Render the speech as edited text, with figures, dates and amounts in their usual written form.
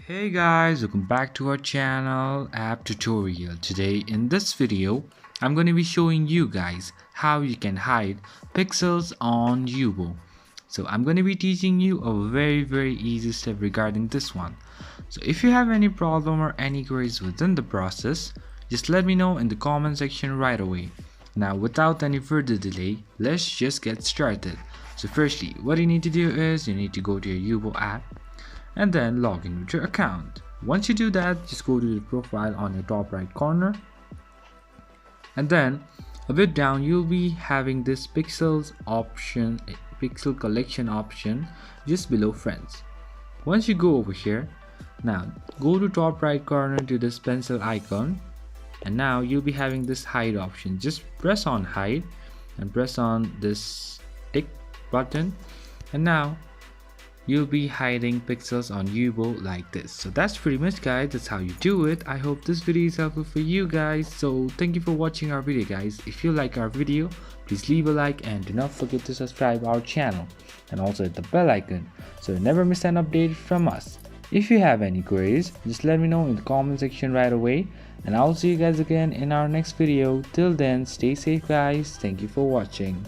Hey guys, welcome back to our channel app tutorial. Today in this video I'm going to be showing you guys how you can hide pixels on Yubo. So I'm going to be teaching you a very easy step regarding this one. So if you have any problem or any queries within the process, just let me know in the comment section right away. Now without any further delay, let's just get started. So firstly, what you need to do is you need to go to your Yubo app and then log in with your account. Once you do that, just go to the profile on your top right corner, and then a bit down you'll be having this pixels option, pixel collection option just below friends. Once you go over here, now go to top right corner to this pencil icon, and now you'll be having this hide option. Just press on hide and press on this tick button, and now you'll be hiding pixels on Yubo like this. So that's pretty much, guys, that's how you do it. I hope this video is helpful for you guys. So thank you for watching our video, guys. If you like our video, please leave a like and do not forget to subscribe our channel and also hit the bell icon so you never miss an update from us. If you have any queries, just let me know in the comment section right away, and I'll see you guys again in our next video. Till then, stay safe guys. Thank you for watching.